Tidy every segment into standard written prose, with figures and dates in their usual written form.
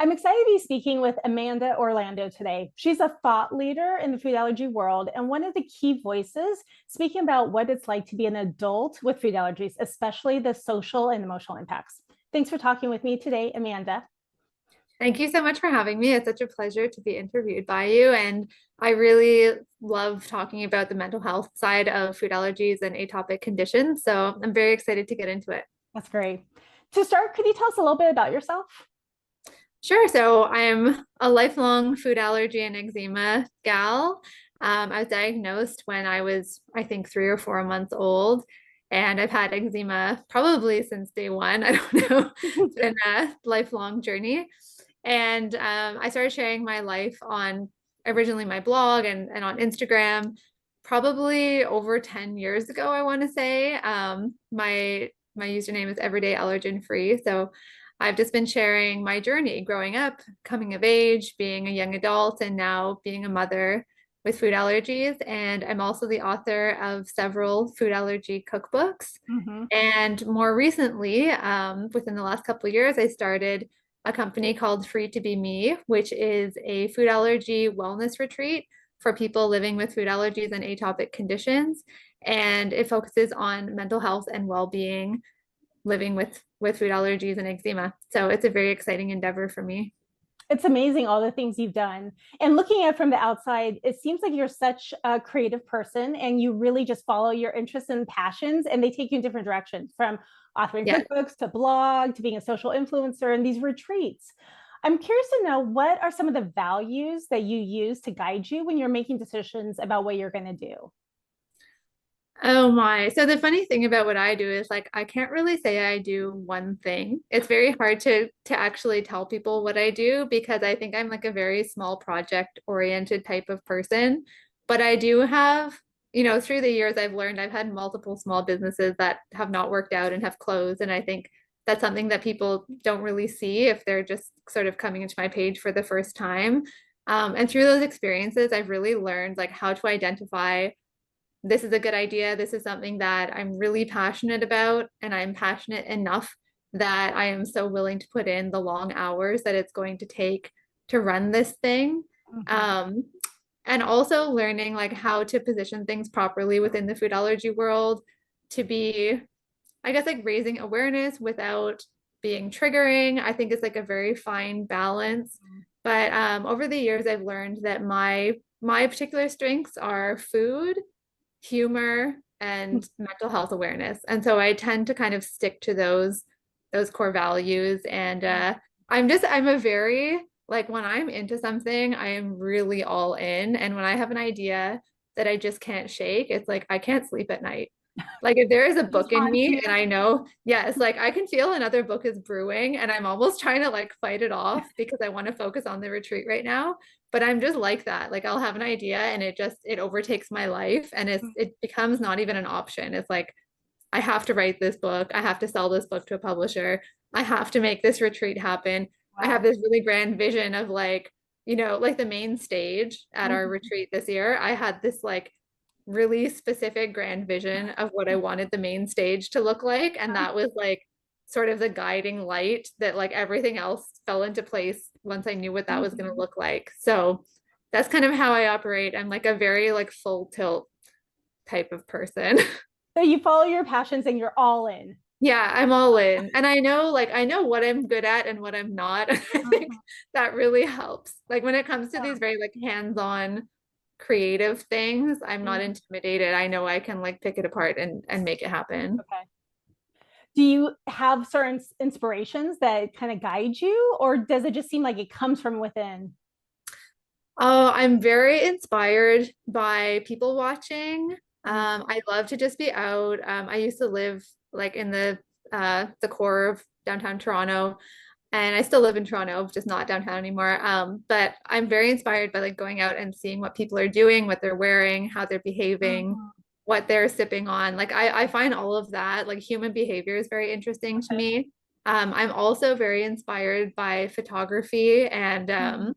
I'm excited to be speaking with Amanda Orlando today. She's a thought leader in the food allergy world and one of the key voices speaking about what it's like to be an adult with food allergies, especially the social and emotional impacts. Thanks for talking with me today, Amanda. Thank you so much for having me. It's such a pleasure to be interviewed by you. And I really love talking about the mental health side of food allergies and atopic conditions. So I'm very excited to get into it. That's great. To start, could you tell us a little bit about yourself? Sure. So I'm a lifelong food allergy and eczema gal. I was diagnosed when I was, I think, 3 or 4 months old. And I've had eczema probably since day one. I don't know. It's been a lifelong journey. And I started sharing my life on originally my blog and on Instagram probably over 10 years ago, I want to say. My username is everyday allergen free. So I've just been sharing my journey growing up, coming of age, being a young adult, and now being a mother with food allergies. And I'm also the author of several food allergy cookbooks. Mhm. And more recently, within the last couple of years, I started a company called Free to Be Me, which is a food allergy wellness retreat for people living with food allergies and atopic conditions. And it focuses on mental health and well-being living with food allergies and eczema. So it's a very exciting endeavor for me. It's amazing all the things you've done. And looking at it from the outside, it seems like you're such a creative person and you really just follow your interests and passions, and they take you in different directions from authoring Yeah. cookbooks to blog to being a social influencer and these retreats. I'm curious to know, what are some of the values that you use to guide you when you're making decisions about what you're going to do? Oh my. So the funny thing about what I do is like I can't really say I do one thing. It's very hard to actually tell people what I do because I think I'm like a very small project oriented type of person. But I do have, through the years I've learned I've had multiple small businesses that have not worked out and have closed. And I think that's something that people don't really see if they're just sort of coming into my page for the first time. And through those experiences, I've really learned like how to identify this is a good idea. This is something that I'm really passionate about, and I'm passionate enough that I am so willing to put in the long hours that it's going to take to run this thing. Mhm. Um, and also learning like how to position things properly within the food allergy world to be, I guess, like raising awareness without being triggering. I think it's like a very fine balance. But over the years, I've learned that my particular strengths are food, humor, and mental health awareness. And so I tend to kind of stick to those core values. And I'm a very like when I'm into something, I am really all in. And when I have an idea that I just can't shake, it's like I can't sleep at night. Like if there is a It just book in haunts me you. and I know, yes, like I can feel another book is brewing and I'm almost trying to like fight it off because I want to focus on the retreat right now. But I'm just like that. Like I'll have an idea and it overtakes my life and it becomes not even an option. It's like I have to write this book. I have to sell this book to a publisher. I have to make this retreat happen. I have Wow. this really grand vision of like, like the main stage at our Mhm. retreat this year. I had this like really specific grand vision of what I wanted the main stage to look like. And that was like sort of the guiding light that like everything else fell into place once I knew what that was going to Mhm. look like. So that's kind of how I operate. I'm like a very like full tilt type of person. So you follow your passions and you're all in. Yeah, I'm all in. And I know what I'm good at and what I'm not. I think Mhm. that really helps. Like when it comes to Yeah. these very like hands-on creative things, I'm not Mhm. intimidated. I know I can like pick it apart and make it happen. Okay. Do you have certain inspirations that kind of guide you, or does it just seem like it comes from within? Oh, I'm very inspired by people watching. Mhm. I love to just be out. I used to live like in the core of downtown Toronto, and I still live in Toronto, just not downtown anymore. But I'm very inspired by like going out and seeing what people are doing, what they're wearing, how they're behaving, Mhm. what they're sipping on. Like I find all of that, like human behavior is very interesting to Okay. me. I'm also very inspired by photography and Mhm.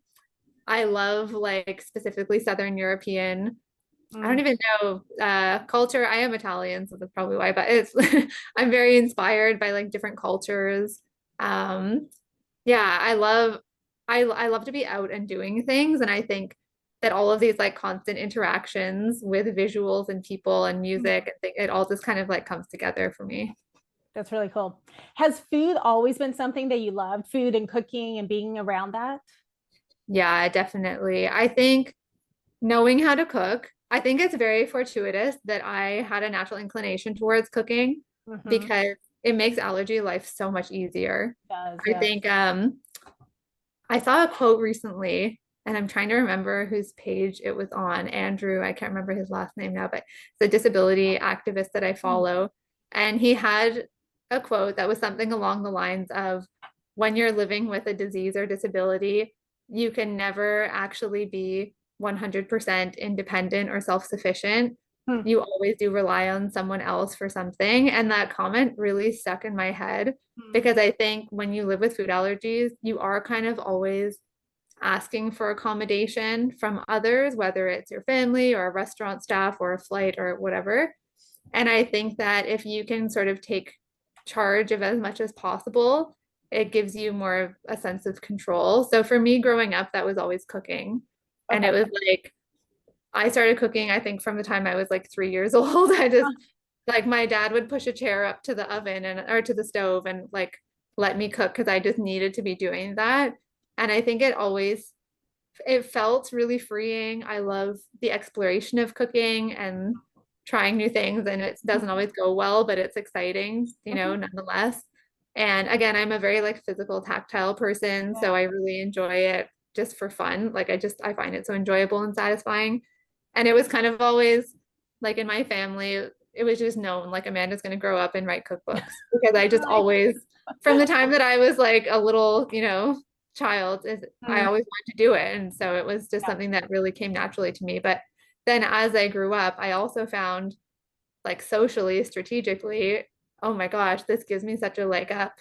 I love like specifically Southern European. I don't Mhm. even know culture. I am Italian, so that's probably why, but it's I'm very inspired by like different cultures. Um, yeah, I love to be out and doing things. And I think that all of these like constant interactions with visuals and people and music, it all just kind of like comes together for me. That's really cool. Has food always been something that you loved, food and cooking and being around that? Yeah, definitely. I think knowing how to cook, I think it's very fortuitous that I had a natural inclination towards cooking Mm-hmm. because it makes allergy life so much easier. Does, I yes. think I saw a quote recently, and I'm trying to remember whose page it was on. Andrew, I can't remember his last name now, but the disability activist that I Mm. follow. And he had a quote that was something along the lines of, when you're living with a disease or disability, you can never actually be 100% independent or self-sufficient. Hmm. You always do rely on someone else for something. And that comment really stuck in my head Hmm. because I think when you live with food allergies, you are kind of always asking for accommodation from others, whether it's your family or a restaurant staff or a flight or whatever. And I think that if you can sort of take charge of as much as possible, it gives you more of a sense of control. So for me growing up, that was always cooking. And it Okay. was like, I started cooking, I think, from the time I was like 3 years old. I just like my dad would push a chair up to the oven and or to the stove and like let me cook because I just needed to be doing that. And I think it felt really freeing. I love the exploration of cooking and trying new things, and it doesn't always go well, but it's exciting, Mhm. nonetheless. And again, I'm a very like physical, tactile person, so Yeah. I really enjoy it just for fun. Like I find it so enjoyable and satisfying. And it was kind of always like in my family, it was just known like Amanda's going to grow up and write cookbooks because I just Really? always, from the time that I was like a little, child, is I Mm. always wanted to do it. And so it was just Yeah. something that really came naturally to me. But then as I grew up, I also found like socially, strategically, oh my gosh, this gives me such a leg up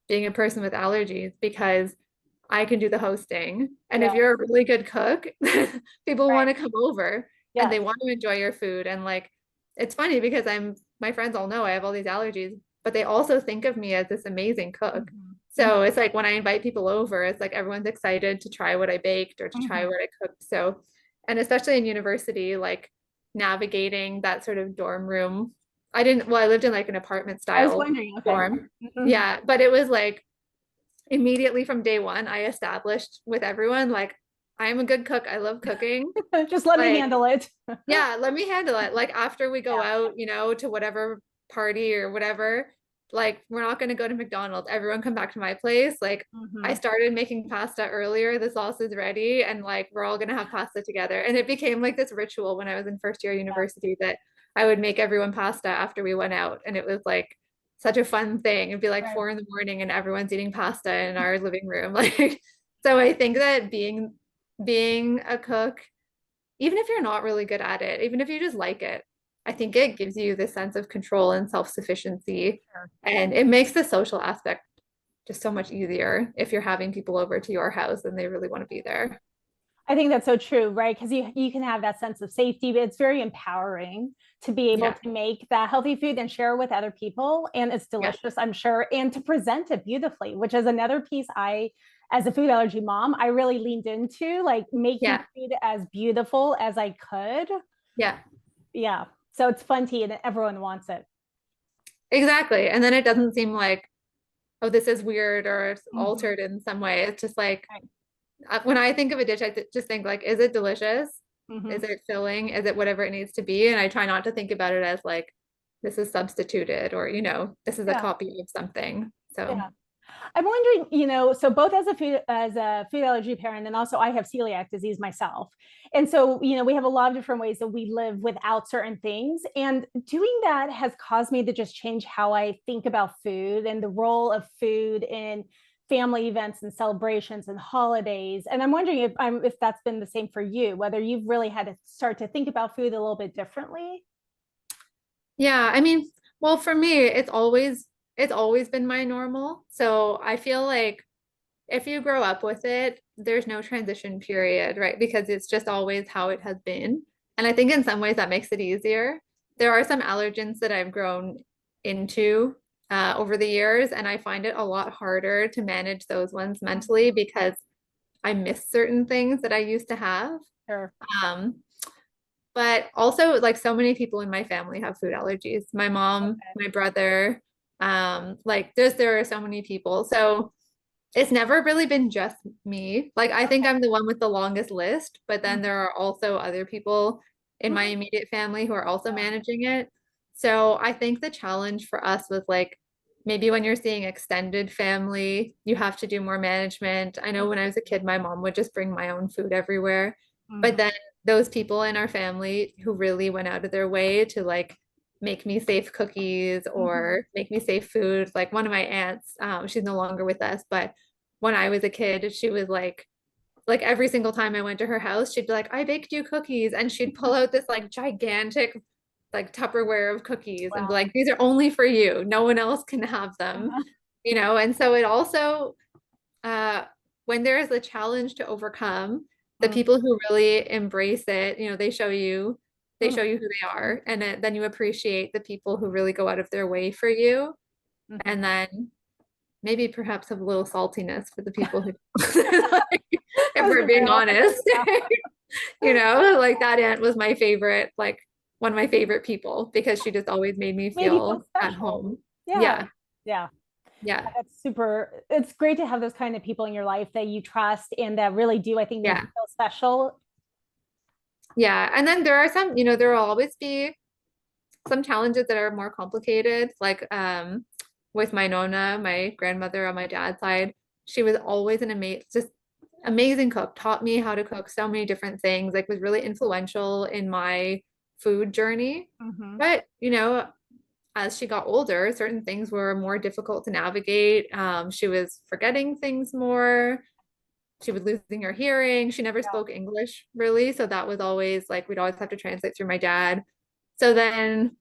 being a person with allergies because I can do the hosting. And if Yeah. you're a really good cook, people want Right. to come over and Yes. they want to enjoy your food. And like, it's funny because my friends all know I have all these allergies, but they also think of me as this amazing cook. Mhm. So it's like when I invite people over, it's like everyone's excited to try what I baked or to try Mhm. what I cooked. So, and especially in university, like navigating that sort of dorm room. I lived in like an apartment I was style wondering, okay. dorm. Mhm. Yeah, but it was like immediately from day one, I established with everyone, like, I'm a good cook. I love cooking. Just let me Like, handle it. yeah, let me handle it. Like, after we go Yeah. out, to whatever party or whatever, like, we're not going to go to McDonald's. Everyone come back to my place. Like, I Mhm. started making pasta earlier. The sauce is ready, and like, we're all going to have pasta together. And it became like this ritual when I was in first year Yeah. university that I would make everyone pasta after we went out. And it was like, such a fun thing. It'd be like Right. 4 in the morning and everyone's eating pasta in our living room. Like, so I think that being a cook, even if you're not really good at it, even if you just like it, I think it gives you this sense of control and self-sufficiency. Sure. And it makes the social aspect just so much easier if you're having people over to your house and they really want to be there. I think that's so true, right? Because you can have that sense of safety, but it's very empowering to be able Yeah. to make that healthy food and share with other people. And it's Yeah. delicious, I'm sure, and to present it beautifully, which is another piece as a food allergy mom, I really leaned into, like making Yeah. food as beautiful as I could. Yeah. Yeah. So it's fun to eat and everyone wants it. Exactly. And then it doesn't seem like, oh, this is weird or it's Mhm. altered in some way. It's just like Right. when I think of a dish, just think like, is it delicious? Is Mhm. it filling? Is it whatever it needs to be? And I try not to think about it as like, this is substituted or, this is a Yeah. copy of something. So Yeah. I'm wondering, so both as a food allergy parent, and also I have celiac disease myself. And so, we have a lot of different ways that we live without certain things. And doing that has caused me to just change how I think about food and the role of food in family events and celebrations and holidays. And I'm wondering if that's been the same for you, whether you've really had to start to think about food a little bit differently. yeah, I mean, well, for me, it's always been my normal. So I feel like if you grow up with it, there's no transition period, right? Because it's just always how it has been. And I think in some ways that makes it easier. There are some allergens that I've grown into over the years, and I find it a lot harder to manage those ones mentally because I miss certain things that I used to have. Sure. Um, but also like so many people in my family have food allergies. My mom, Okay. my brother, like there are so many people. So it's never really been just me. Like I think I'm the one with the longest list, but then Mhm. there are also other people in my Mhm. immediate family who are also Yeah. managing it. So I think the challenge for us was like maybe when you're seeing extended family, you have to do more management. I know when I was a kid, my mom would just bring my own food everywhere. But Mhm. then those people in our family who really went out of their way to like make me safe cookies Mhm. or make me safe food. Like one of my aunts, she's no longer with us, but when I was a kid, she was like every single time I went to her house, she'd be like, I baked you cookies. And she'd pull out this like gigantic like Tupperware of cookies and be Wow. like, these are only for you. No one else can have them, Uh-huh. you know? And so it also, uh, when there is a challenge to overcome, the Mm. people who really embrace it, they Mhm. show you who they are. And then you appreciate the people who really go out of their way for you. Mhm. And then maybe perhaps have a little saltiness for the people who like, if Those we're are being real. honest. Yeah. Like that aunt was my favorite, like one of my favorite people because she just always made me Made you feel feel at special. home. Yeah. Yeah, Yeah. yeah, That's super. It's great to have those kind of people in your life that you trust and that really do, I think, make you yeah, feel special. yeah. And then there are some, there will always be some challenges that are more complicated. Like with my nonna, my grandmother on my dad's side, she was always an just amazing cook, taught me how to cook so many different things, like was really influential in my food journey. Mhm. But, as she got older, certain things were more difficult to navigate. She was forgetting things more. She was losing her hearing. She never Yeah. spoke English really. So that was always like, we'd always have to translate through my dad. So then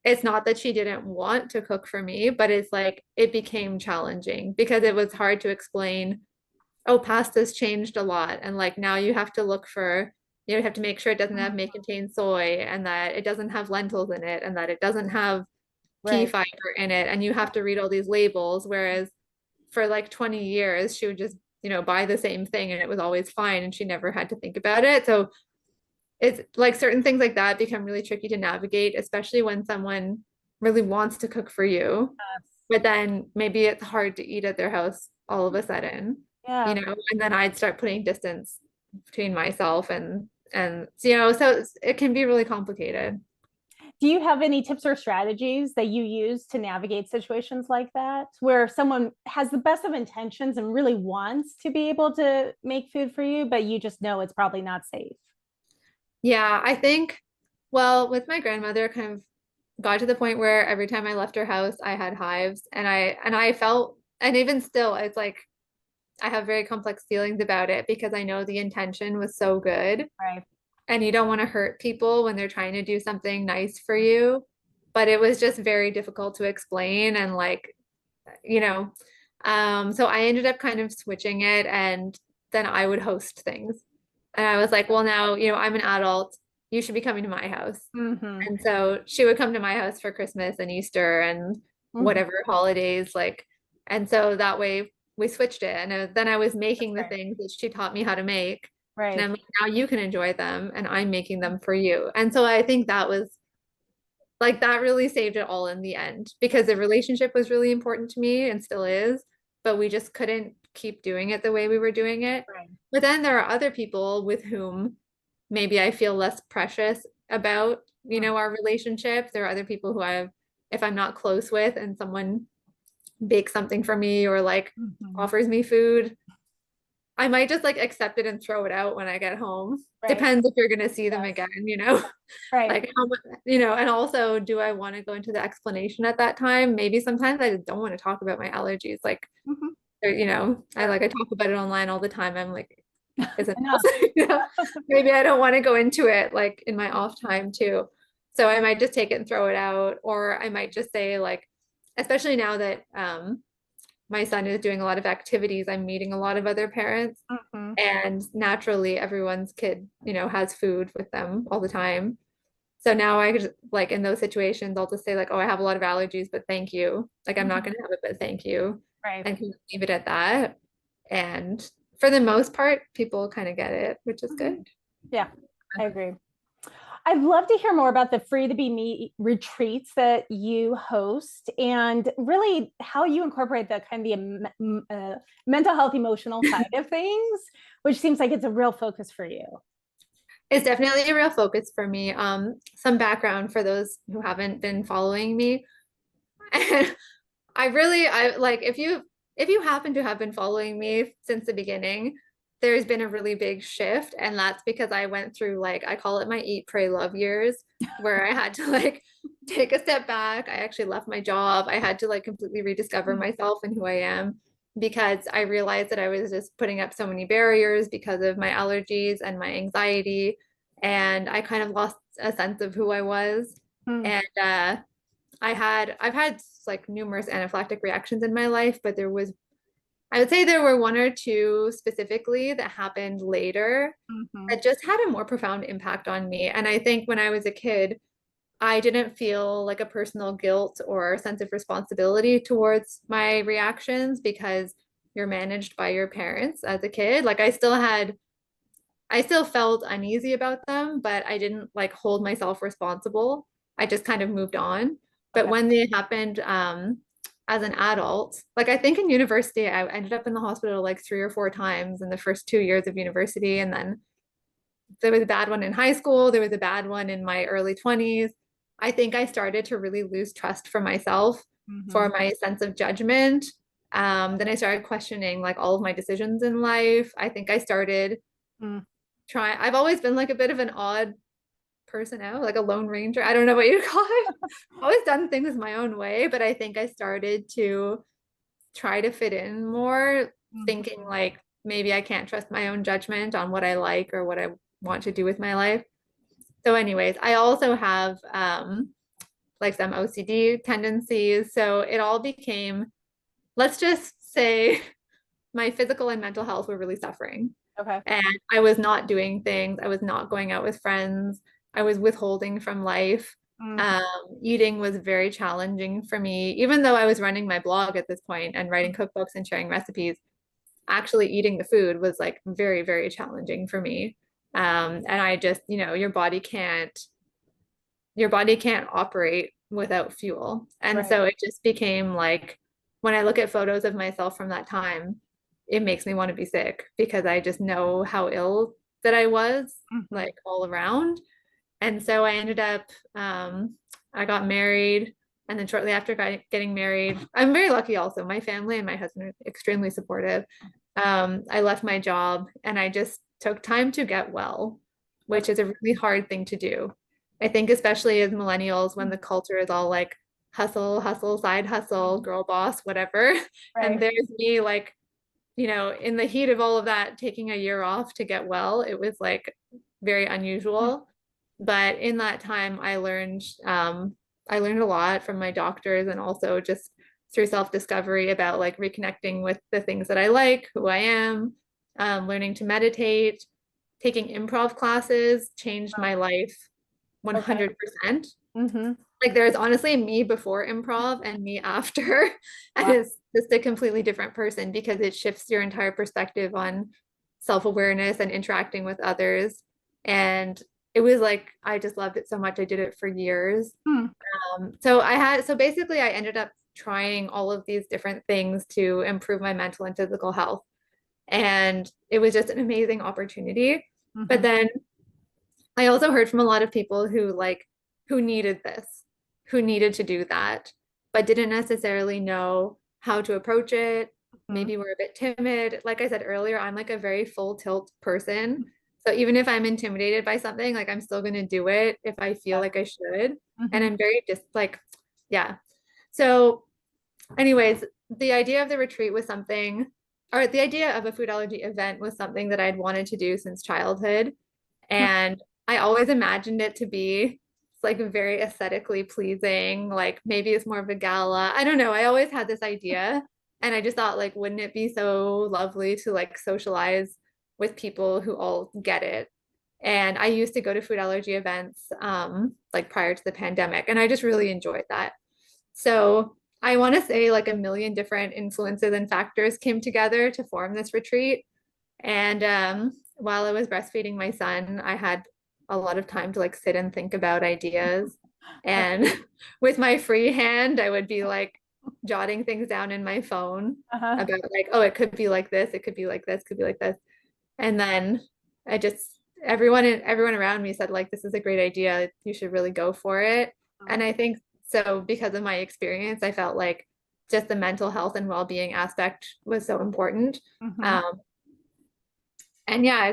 it's not that she didn't want to cook for me, but it's like it became challenging because it was hard to explain, oh, pasta's changed a lot. And like now you have to look for, you have to make sure it doesn't have Mhm. may contain soy and that it doesn't have lentils in it and that it doesn't have pea Right. fiber in it. And you have to read all these labels. Whereas for like 20 years, she would just, buy the same thing and it was always fine and she never had to think about it. So it's like certain things like that become really tricky to navigate, especially when someone really wants to cook for you, but then maybe it's hard to eat at their house all of a sudden, Yeah. and then I'd start putting distance between myself and so it can be really complicated. Do you have any tips or strategies that you use to navigate situations like that, where someone has the best of intentions and really wants to be able to make food for you, but you just know it's probably not safe? Yeah, I think, well, with my grandmother, kind of got to the point where every time I left her house, I had hives, and I felt, and even still, it's like I have very complex feelings about it because I know the intention was so good Right. and you don't want to hurt people when they're trying to do something nice for you. But it was just very difficult to explain and like, you know, so I ended up kind of switching it and then I would host things. And I was like, well, now, I'm an adult. You should be coming to my house. Mm-hmm. And so she would come to my house for Christmas and Easter and Mm-hmm. whatever holidays, like, and so that way we switched it. And then I was That's making the great. things that she taught me how to make. And Right. I'm like, now you can enjoy them and I'm making them for you. And so I think that was like, that really saved it all in the end because the relationship was really important to me and still is, but we just couldn't keep doing it the way we were doing it. Right. But then there are other people with whom maybe I feel less precious about, our relationship. There are other people who if I'm not close with and someone bakes something for me or like Mm-hmm. offers me food, I might just like accept it and throw it out when I get home. Right. Depends if you're gonna see them Yes. again. Right. Like how much, and also do I want to go into the explanation at that time? Maybe sometimes I just don't want to talk about my allergies. Like, Mm-hmm. or, I Sure. like I talk about it online all the time. I'm like, isn't Enough. maybe I don't want to go into it like in my off time too. So I might just take it and throw it out, or I might just say like, especially now that my son is doing a lot of activities, I'm meeting a lot of other parents, Mm-hmm. and naturally everyone's kid, has food with them all the time. So now I could like in those situations, I'll just say like, oh, I have a lot of allergies, but thank you. Like I'm not Mm-hmm. gonna have it, but thank you. Right. And can leave it at that and for the most part, people kind of get it, which is good. Yeah, I agree. I'd love to hear more about the Free to Be Me retreats that you host and really how you incorporate the kind of the mental health, emotional side of things, which seems like it's a real focus for you. It's definitely a real focus for me. Some background for those who haven't been following me. I like if you happen to have been following me since the beginning, there's been a really big shift, and that's because I went through like I call it my eat, pray, love years, where I had to like take a step back. I actually left my job. I had to like completely rediscover myself and who I am because I realized that I was just putting up so many barriers because of my allergies and my anxiety, and I kind of lost a sense of who I was. Mm. And I've had like numerous anaphylactic reactions in my life, but I would say there were one or two specifically that happened later Mhm. that just had a more profound impact on me. And I think when I was a kid, I didn't feel like a personal guilt or sense of responsibility towards my reactions because you're managed by your parents as a kid. Like I still felt uneasy about them, but I didn't like hold myself responsible. I just kind of moved on. But Okay. when they happened as an adult, like I think in university, I ended up in the hospital like 3 or 4 times in the first 2 years of university. And then there was a bad one in high school, there was a bad one in my early 20s. I think I started to really lose trust for myself, for Mhm. my sense of judgment. Then I started questioning like all of my decisions in life. I think I started Mm. I've always been like a bit of an odd person out, like a lone ranger. I don't know what you'd call it. Always done things my own way, but I think I started to try to fit in more, thinking Mhm. like maybe I can't trust my own judgment on what I like or what I want to do with my life. So, anyways, I also have like some OCD tendencies. So it all became, let's just say, my physical and mental health were really suffering. Okay. And I was not doing things. I was not going out with friends. I was withholding from life. Mhm. Um, Eating was very challenging for me, even though I was running my blog at this point and writing cookbooks and sharing recipes. Actually, eating the food was like very, very challenging for me. And I just, your body can't operate without fuel. And Right. so it just became like when I look at photos of myself from that time, it makes me want to be sick because I just know how ill that I was, Mhm. like all around. And so I ended up, I got married. And then shortly after getting married, I'm very lucky also. My family and my husband are extremely supportive. I left my job and I just took time to get well, which Okay. is a really hard thing to do. I think, especially as millennials, when the culture is all like hustle, hustle, side hustle, Mhm. girl boss, whatever. And Right. there's me, like, in the heat of all of that, taking a year off to get well, it was like very unusual. But in that time, I learned a lot from my doctors and also just through self-discovery about like reconnecting with the things that I like, who I am, learning to meditate, taking improv classes changed my life Okay. 100%. Mhm. Like there's honestly me before improv and me after, and Wow. it's just a completely different person because it shifts your entire perspective on self-awareness and interacting with others. And it was like I just loved it so much. I did it for years. Mm. So basically I ended up trying all of these different things to improve my mental and physical health. And it was just an amazing opportunity. But Mhm. then I also heard from a lot of people who needed this, who needed to do that, but didn't necessarily know how to approach it. Mhm. Maybe we're a bit timid. Like I said earlier, I'm like a very full tilt person. So even if I'm intimidated by something, like I'm still going to do it if I feel Yeah. like I should. And Mhm. I'm very just like, yeah. So anyways, the idea of the retreat was something, or the idea of a food allergy event was something that I'd wanted to do since childhood. And I always imagined it to be like very aesthetically pleasing, like maybe it's more of a gala. I don't know. I always had this idea. And I just thought, like, wouldn't it be so lovely to like socialize with people who all get it? And I used to go to food allergy events like prior to the pandemic, and I just really enjoyed that. So I want to say like a million different influences and factors came together to form this retreat. And while I was breastfeeding my son, I had a lot of time to like sit and think about ideas. And Okay. with my free hand, I would be like jotting things down in my phone Uh-huh. about like, oh, it could be like this, it could be like this, could be like this. And then I just everyone around me said like this is a great idea. You should really go for it. And I think so because of my experience, I felt like just the mental health and well-being aspect was so important. Mm-hmm. Um, and yeah,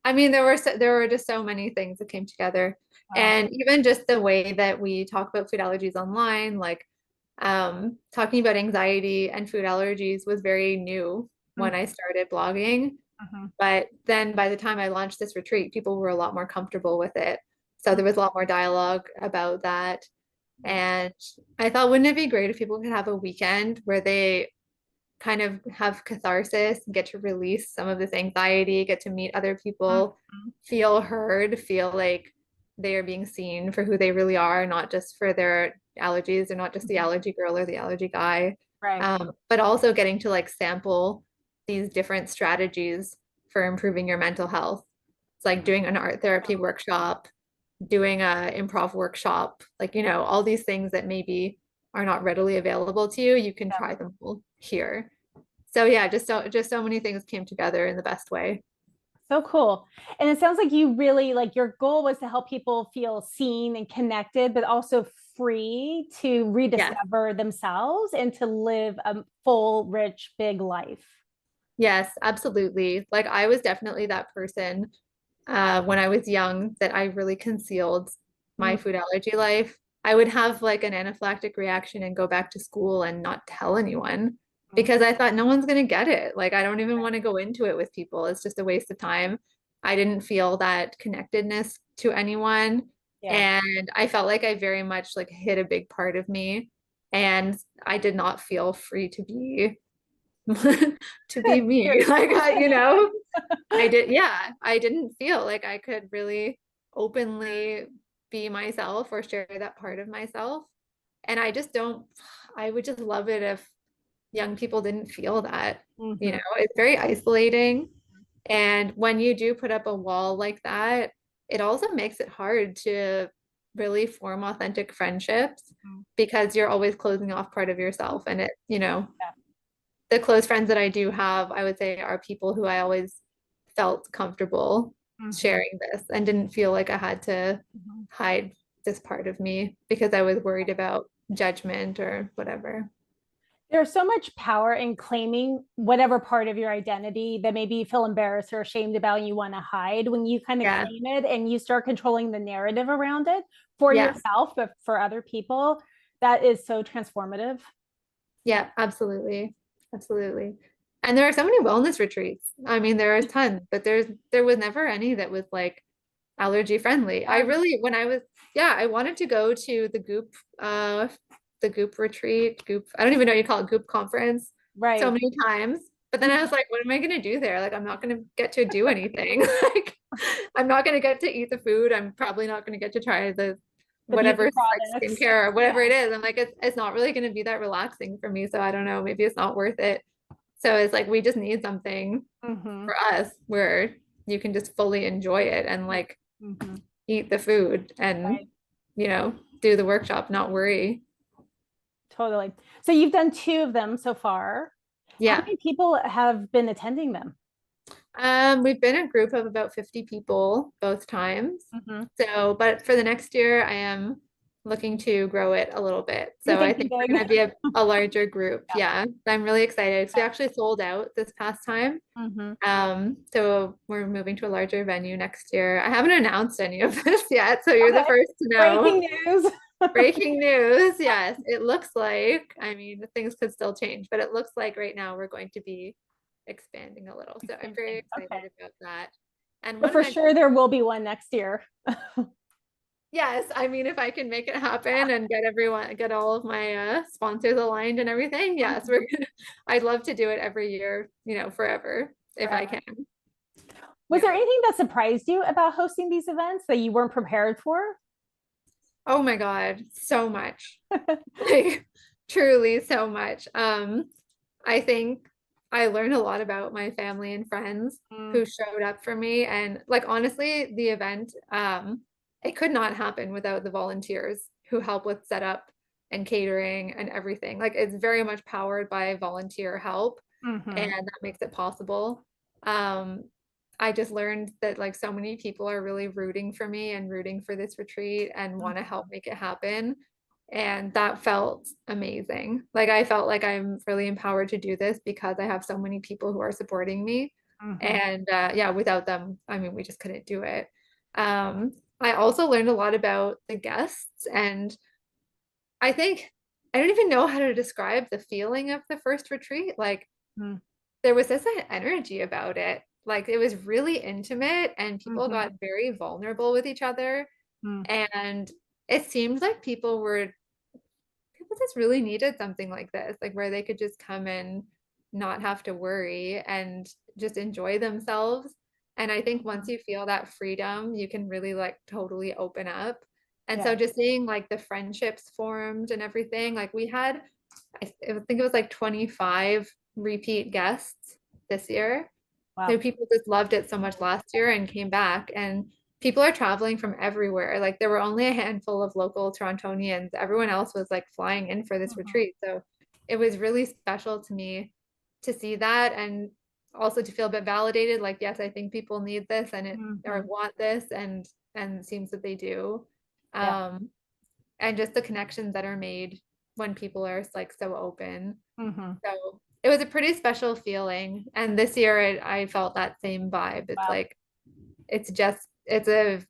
I mean, there were just so many things that came together. Wow. And even just the way that we talk about food allergies online, like talking about anxiety and food allergies was very new when I started blogging. Mm-hmm. But then by the time I launched this retreat, people were a lot more comfortable with it. So there was a lot more dialogue about that. And I thought, wouldn't it be great if people could have a weekend where they kind of have catharsis, get to release some of this anxiety, get to meet other people, Mm-hmm. feel heard, feel like they are being seen for who they really are, not just for their allergies. They're not just the allergy girl or the allergy guy, Right. but also getting to like sample these different strategies for improving your mental health. It's like doing an art therapy workshop, doing a improv workshop, like, all these things that maybe are not readily available to you, you can Yeah. try them all here. So yeah, just so many things came together in the best way. So cool. And it sounds like you really like your goal was to help people feel seen and connected, but also free to Yes. rediscover themselves and to live a full, rich, big life. Yes, absolutely. Like I was definitely that person when I was young that I really concealed my food allergy life. I would have like an anaphylactic reaction and go back to school and not tell anyone Mhm. because I thought no one's going to get it. Like I don't even want to go into it with people. It's just a waste of time. I didn't feel that connectedness to anyone. Yeah. And I felt like I very much like hid a big part of me. And I did not feel free to be to be me. Period. Like I didn't feel like I could really openly be myself or share that part of myself. And I just don't, I would just love it if young people didn't feel that. Mhm. It's very isolating. And when you do put up a wall like that, it also makes it hard to really form authentic friendships Mhm. because you're always closing off part of yourself. And Yeah. the close friends that I do have, I would say, are people who I always felt comfortable Mhm. sharing this and didn't feel like I had to Mhm. hide this part of me because I was worried about judgment or whatever. There's so much power in claiming whatever part of your identity that maybe you feel embarrassed or ashamed about and you want to hide. When you kind of Yeah. claim it and you start controlling the narrative around it for Yeah. yourself, but for other people, that is so transformative. Yeah. Absolutely. Absolutely. And there are so many wellness retreats. I mean, there are tons, but there was never any that was like allergy friendly. I really, when I was, yeah, I wanted to go to the Goop retreat, Goop, I don't even know what you call it, Goop conference so Right. many times. But then I was like, what am I going to do there? Like, I'm not going to get to do anything. Like, I'm not going to get to eat the food. I'm probably not going to get to try the The beauty whatever like products. skincare or Yeah. whatever it is. I'm like, it's not really going to be that relaxing for me. So I don't know. Maybe it's not worth it. So it's like, we just need something Mm-hmm. for us where you can just fully enjoy it and like Mm-hmm. eat the food and Right. do the workshop, not worry. Totally. So you've done two of them so far. How Yeah. many people have been attending them? We've been a group of about 50 people both times. Mm-hmm. So, but for the next year, I am looking to grow it a little bit. You're So I thinking think we're big. going to be a larger group. Yeah. Yeah. I'm really excited. So we actually sold out this past time. Mm-hmm. So we're moving to a larger venue next year. I haven't announced any of this yet, so you're the Okay. first to know. Breaking news. Breaking news. Yes, it looks like, I mean, things could still change, but it looks like right now we're going to be expanding a little. So I'm very Okay. excited about that. And But one of for my sure, goals, there will be one next year. yes, I mean, if I can make it happen and get all of my sponsors aligned and everything, yes, I'd love to do it every year, forever if I Forever. can. Was Yeah. there anything that surprised you about hosting these events that you weren't prepared for? Oh my God, so much. Like truly so much. I think I learned a lot about my family and friends Mm, who showed up for me. And like honestly, the event, it could not happen without the volunteers who help with setup and catering and everything. Like it's very much powered by volunteer help, and mhm, that makes it possible. Um, I just learned that like so many people are really rooting for me and rooting for this retreat and want to help mhm, make it happen. And that felt amazing. Like I felt like I'm really empowered to do this because I have so many people who are supporting me. mhm, And yeah, without them, I mean, we just couldn't do it. Um, I also learned a lot about the guests, and I think I don't even know how to describe the feeling of the first retreat. Like mm, there was this energy about it. Like it was really intimate, and people mhm, got very vulnerable with each other. mm, And it seemed like people just really needed something like this, like where they could just come and not have to worry and just enjoy themselves. And I think once mhm. you feel that freedom, you can really like totally open up. And so Yeah. just seeing like the friendships formed and everything, like we had, I think it was like 25 repeat guests this year. So Wow. people just loved it so much last year and came back. And people are traveling from everywhere. Like there were only a handful of local Torontonians. Everyone else was like flying in for this Mhm, retreat. So it was really special to me to see that, and also to feel a bit validated. Like, yes, I think people need this and it or mhm. want this, and it seems that they do. Yeah. Um, and just the connections that are made when people are like so open. Mhm. So it was a pretty special feeling. And this year I felt that same vibe. It's Wow. like, it's just, it's a,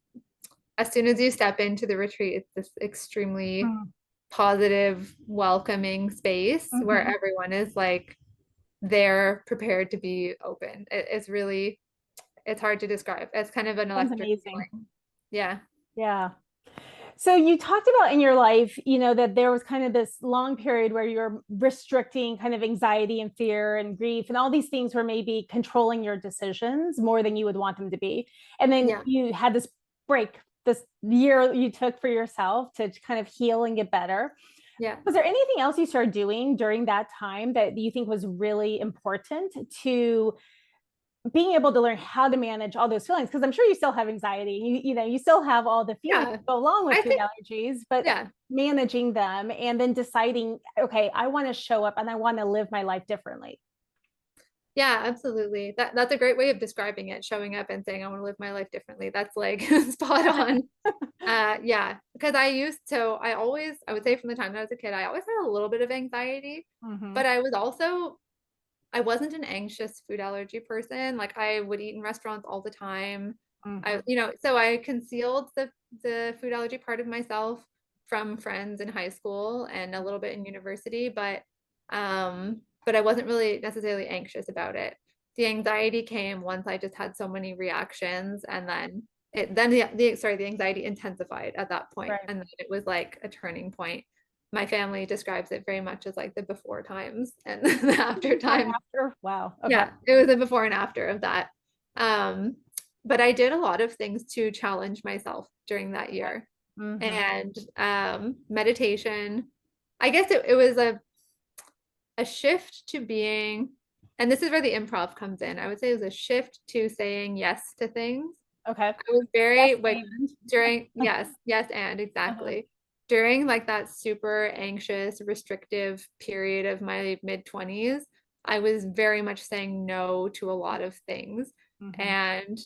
as soon as you step into the retreat, it's this extremely Mm, positive, welcoming space where mhm. everyone is like, they're prepared to be open. It's really, it's hard to describe. It's kind of an Sounds electric amazing. feeling. Yeah. Yeah. So you talked about in your life, that there was kind of this long period where you're restricting kind of anxiety and fear and grief and all these things were maybe controlling your decisions more than you would want them to be. And then Yeah. you had this break, this year you took for yourself to kind of heal and get better. Yeah. Was there anything else you started doing during that time that you think was really important to being able to learn how to manage all those feelings? Because I'm sure you still have anxiety, you still have all the feelings Yeah. that go along with I food think, allergies, but yeah. managing them and then deciding, okay, I want to show up and I want to live my life differently. Yeah, absolutely. That's a great way of describing it, showing up and saying, I want to live my life differently. That's like spot on. Yeah, because I would say from the time that I was a kid, I always had a little bit of anxiety, Mm-hmm. but I wasn't an anxious food allergy person. Like I would eat in restaurants all the time. Mm-hmm. So I concealed the food allergy part of myself from friends in high school and a little bit in university, but I wasn't really necessarily anxious about it. The anxiety came once I just had so many reactions, and then the anxiety intensified at that point, Right. and then it was like a turning point. My family describes it very much as like the before times and the after Before and times. after. Wow. Okay. Yeah, it was a before and after of that. Um, but I did a lot of things to challenge myself during that Okay. year. Mm-hmm. And meditation, I guess it was a shift to being, and this is where the improv comes in. I would say it was a shift to saying yes to things. Okay. I was Yes, very like and during, yes, yes, and uh-huh. exactly. During like that super anxious, restrictive period of my mid 20s, I was very much saying no to a lot of things. Mm-hmm. And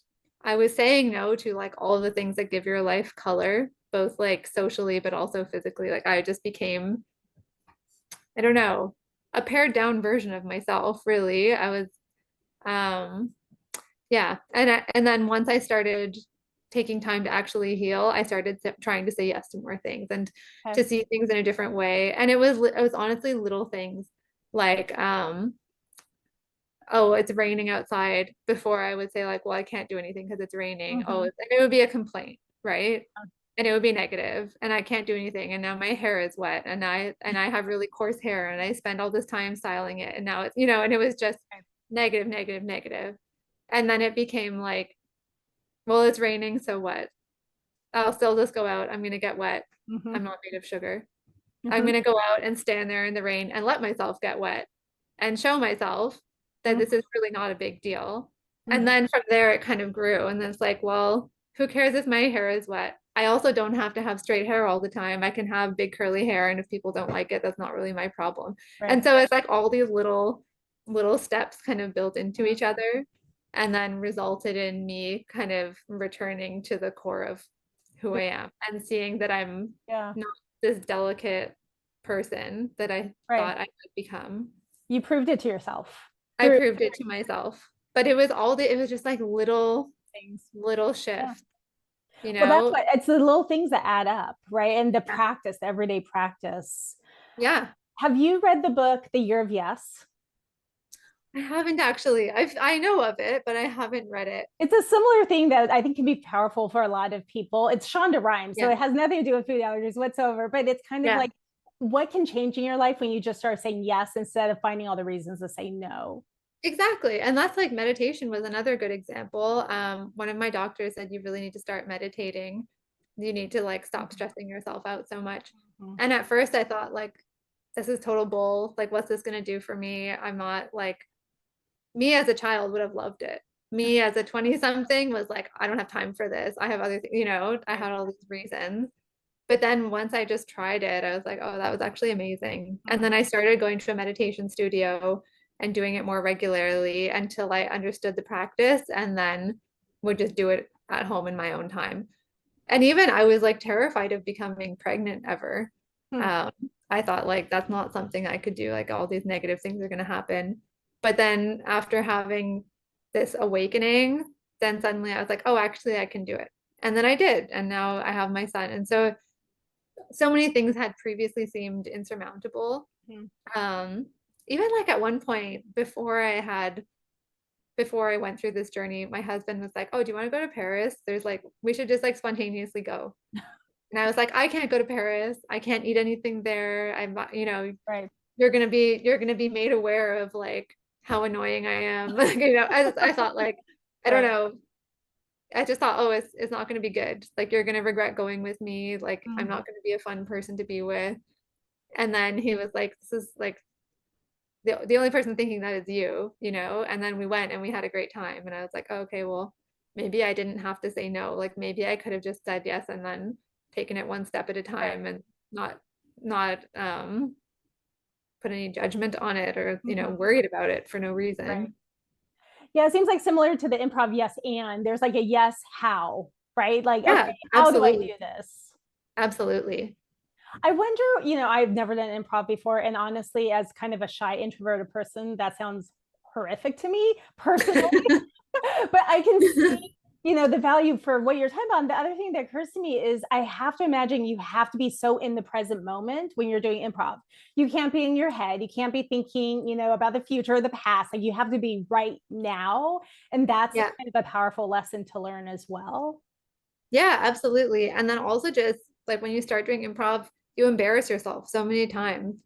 I was saying no to like all of the things that give your life color, both like socially, but also physically. Like I just became, I don't know, a pared down version of myself, really. I was, um, yeah. And then once I started taking time to actually heal, I started trying to say yes to more things and Okay. to see things in a different way. And it was honestly little things like, oh, it's raining outside. Before I would say like, well, I can't do anything because it's raining. Oh, Mm-hmm. and it would be a complaint, right? And it would be negative, and I can't do anything. And now my hair is wet, and I have really coarse hair, and I spend all this time styling it, and now it's and it was just Okay. negative, negative, negative. And then it became like, well, it's raining, so what? I'll still just go out. I'm gonna get wet. Mm-hmm. I'm not made of sugar. I'm Mm-hmm. gonna go out and stand there in the rain and let myself get wet and show myself. that Mhm. this is really not a big deal. And Mhm. then from there, it kind of grew. And then it's like, well, who cares if my hair is wet? I also don't have to have straight hair all the time. I can have big curly hair. And if people don't like it, that's not really my problem. And Right. so it's like all these little steps kind of built into Mhm. each other and then resulted in me kind of returning to the core of who I am and seeing that I'm Yeah. not this delicate person that I Right. thought I would become. You proved it to yourself I through proved it to myself. But it was just like things. little Yeah. shift, you Well, that's know? what it's the little things that add up, right? And the practice, the everyday practice. Yeah. Have you read the book The Year of Yes? I haven't actually. I know of it, but I haven't read it. It's a similar thing that I think can be powerful for a lot of people. It's Shonda Rhimes, so Yeah. it has nothing to do with food allergies whatsoever, but it's kind of Yeah. like what can change in your life when you just start saying yes instead of finding all the reasons to say no. Exactly. And that's like meditation was another good example. One of my doctors said you really need to start meditating. You need to like stop stressing yourself out so much. Mhm. And at first I thought like this is total bull. Like what's this gonna do for me? I'm not like me as a child would have loved it. Me as a 20 something was like, I don't have time for this. I have other things, I Right. had all these reasons. But then once I just tried it, I was like, oh, that was actually amazing. And Mhm. then I started going to a meditation studio and doing it more regularly until I understood the practice and then would just do it at home in my own time. And even I was like terrified of becoming pregnant ever. Mhm. Um, I thought like that's not something I could do, like all these negative things are going to happen. But then after having this awakening, then suddenly I was like, oh, actually, I can do it. And then I did. And now I have my son. And so many things had previously seemed insurmountable. Mhm. Um, even like at one point before I went through this journey, my husband was like, "Oh, do you want to go to Paris? There's like we should just like spontaneously go." And I was like, "I can't go to Paris. I can't eat anything there. Right. you're gonna be made aware of like how annoying I am." I thought like I don't Right. know. I just thought, oh, it's not gonna be good. Like you're gonna regret going with me. Like I'm Mhm. not gonna be a fun person to be with. And then he was like, "This is like the only person thinking that is you." And then we went and we had a great time. And I was like, oh, okay, well, maybe I didn't have to say no. Like maybe I could have just said yes and then taken it one step at a Right. time and not put any judgment on it or Mhm. worried about it for no Right. reason. Yeah, it seems like similar to the improv yes and there's like a yes how, right? Like, Yeah, okay, how do I do absolutely. this? Absolutely. I wonder, I've never done improv before. And honestly, as kind of a shy, introverted person, that sounds horrific to me personally. But I can see, the value for what you're talking about. And the other thing that occurs to me is I have to imagine you have to be so in the present moment when you're doing improv. You can't be in your head. You can't be thinking, about the future or the past. Like you have to be right now. And that's Yeah. kind of a powerful lesson to learn as well. Yeah, absolutely. And then also just like when you start doing improv, you embarrass yourself so many times.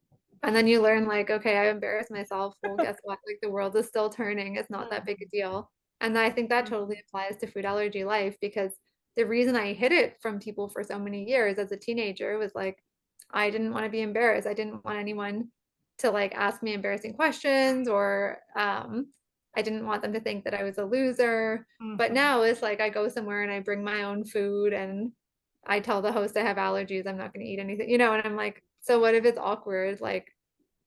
And then you learn like, okay, I embarrassed myself. Well, guess what? Like the world is still turning. It's not that big a deal. And I think that totally applies to food allergy life because the reason I hid it from people for so many years as a teenager was like, I didn't want to be embarrassed. I didn't want anyone to like ask me embarrassing questions or I didn't want them to think that I was a loser. But Mhm. now it's like I go somewhere and I bring my own food and I tell the host I have allergies, I'm not going to eat anything, and I'm like, so what if it's awkward? Like,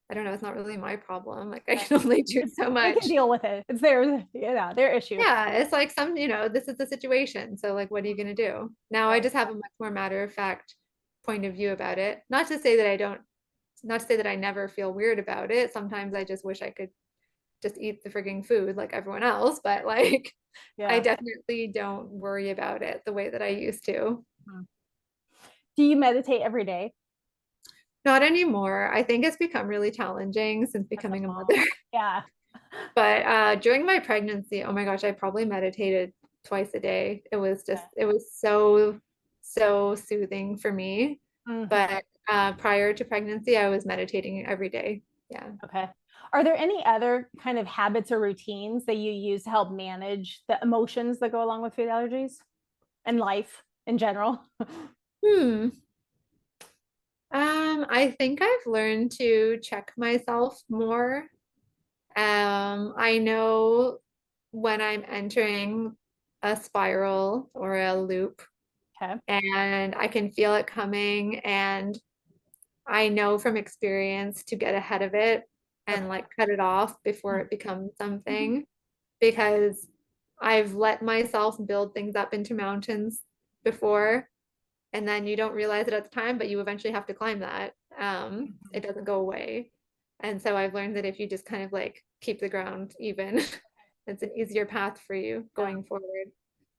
I don't know, it's not really my problem. Like, I Right. can only do so They can much. deal with it. It's their issue. Yeah, it's like this is the situation. So, like, what are you going to do? Now I Right. just have a much more matter of fact point of view about it. Not to say that I never feel weird about it. Sometimes I just wish I could just eat the frigging food like everyone else, but like, I Yeah. definitely don't worry about it the way that I used to. Mhm. Do you meditate every day Not anymore. I think it's become really challenging since as a becoming a mom? mother. Yeah. But during my pregnancy, oh my gosh, I probably meditated twice a day. It was so, so soothing for me. Mhm. But prior to pregnancy, I was meditating every day. Yeah. Okay. Are there any other kind of habits or routines that you use to help manage the emotions that go along with food allergies and life in general? Hmm. I think I've learned to check myself more. I know when I'm entering a spiral or a loop, Okay. and I can feel it coming, and I know from experience to get ahead of it and Okay. like cut it off before it becomes something, because I've let myself build things up into mountains before, and then you don't realize it at the time, but you eventually have to climb that. It doesn't go away. And so I've learned that if you just kind of like keep the ground even, it's an easier path for you Yeah. going forward.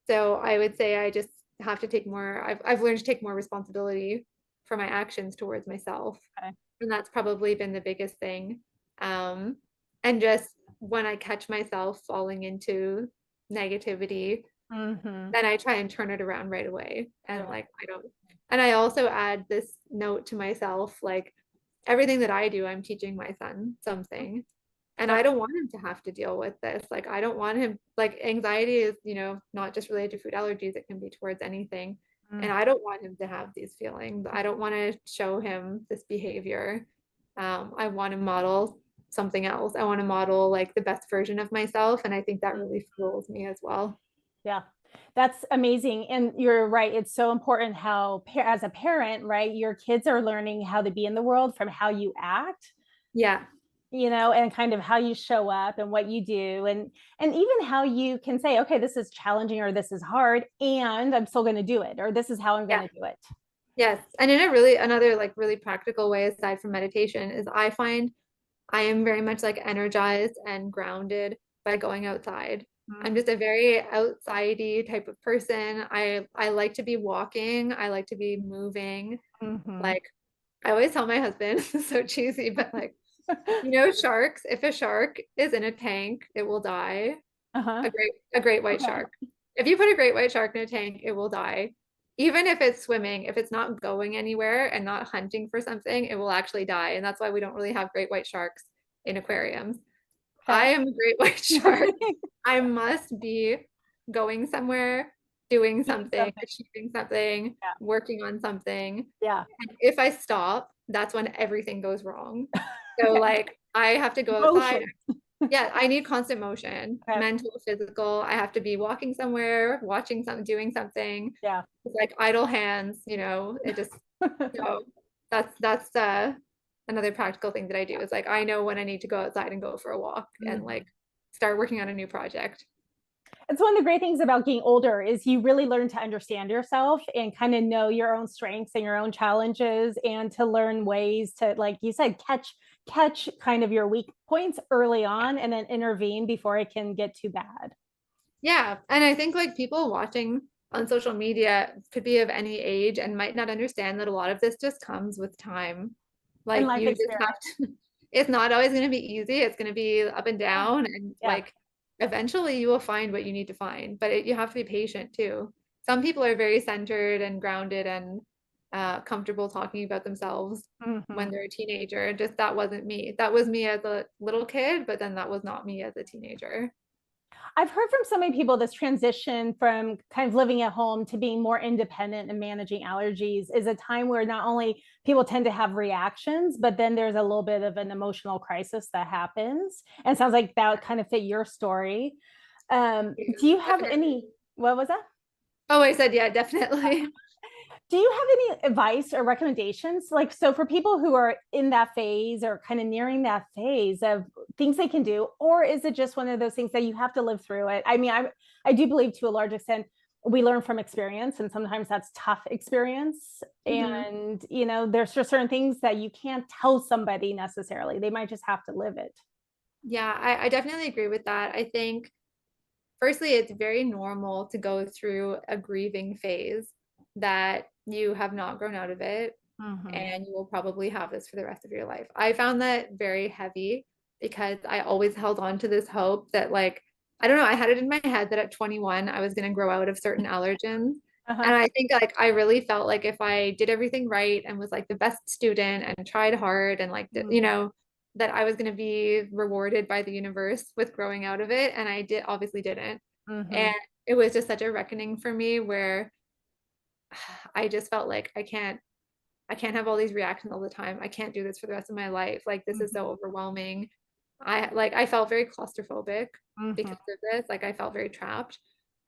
So I would say I just have to take more, I've learned to take more responsibility for my actions towards myself. Okay. And that's probably been the biggest thing. Um, and just when I catch myself falling into negativity, Mm-hmm. then I try and turn it around right away. And Right. like, I don't, and I also add this note to myself, like everything that I do, I'm teaching my son something. And I Right. don't want him to have to deal with this. Like, I don't want him, like, anxiety is, not just related to food allergies, it can be towards anything. And Mm. I don't want him to have these feelings. I don't want to show him this behavior. I want to model something else. I want to model like the best version of myself. And I think that really fuels me as well. Yeah, that's amazing. And you're right. It's so important how, as a parent, right, your kids are learning how to be in the world from how you act, Yeah. and kind of how you show up and what you do. And even how you can say, okay, this is challenging or this is hard, and I'm still going to do it, or this is how I'm going Yeah. to do it. Yes. And in a really, another like really practical way aside from meditation is I find I am very much like energized and grounded by going outside. I'm just a very outsidey type of person. I like to be walking. I like to be moving. Mm-hmm. Like I always tell my husband, this is so cheesy, but like, sharks, if a shark is in a tank, it will die. Uh-huh. A great white Okay. shark. If you put a great white shark in a tank, it will die. Even if it's swimming, if it's not going anywhere and not hunting for something, it will actually die. And that's why we don't really have great white sharks in aquariums. I Okay. am a great white shark. I must be going somewhere, doing Doing something, something. achieving something, Yeah. working on something. Yeah. And if I stop, that's when everything goes wrong. So Okay. like I have to go outside. Motion. Yeah, I need constant motion, Okay. mental, physical. I have to be walking somewhere, watching something, doing something. Yeah. It's like idle hands, it just so that's another practical thing that I do is like I know when I need to go outside and go for a walk and Mhm. like start working on a new project. It's one of the great things about getting older is you really learn to understand yourself and kind of know your own strengths and your own challenges, and to learn ways to, like you said, catch kind of your weak points early on and then intervene before it can get too bad. Yeah, and I think like people watching on social media could be of any age and might not understand that a lot of this just comes with time. And Like life you just experience. have to, it's not always going to be easy. It's going to be up and Yeah. down, and Yeah. like eventually you will find what you need to find, but you have to be patient too. Some people are very centered and grounded and comfortable talking about themselves when Mhm. they're a teenager. Just that wasn't me. That was me as a little kid, but then that was not me as a teenager. I've heard from so many people this transition from kind of living at home to being more independent and managing allergies is a time where not only people tend to have reactions, but then there's a little bit of an emotional crisis that happens. And it sounds like that kind of fit your story. Yeah, Do you have definitely. any, what was that? Oh, I said, yeah, definitely. Do you have any advice or recommendations? Like, so for people who are in that phase or kind of nearing that phase of things they can do, or is it just one of those things that you have to live through it? I mean, I do believe to a large extent we learn from experience, and sometimes that's tough experience. Mhm. And, there's just certain things that you can't tell somebody necessarily. They might just have to live it. Yeah, I definitely agree with that. I think, firstly, it's very normal to go through a grieving phase that you have not grown out of it, Mm-hmm. and you will probably have this for the rest of your life. I found that very heavy because I always held on to this hope that, like, I don't know, I had it in my head that at 21, I was going to grow out of certain allergens. Uh-huh. And I think, like, I really felt like if I did everything right and was like the best student and tried hard and, like, Mm-hmm. that I was going to be rewarded by the universe with growing out of it. And I obviously didn't. Mm-hmm. And it was just such a reckoning for me where I just felt like I can't have all these reactions all the time. I can't do this for the rest of my life. Like this is so Mm-hmm. overwhelming. I felt very claustrophobic because Mhm. of this. Like I felt very trapped.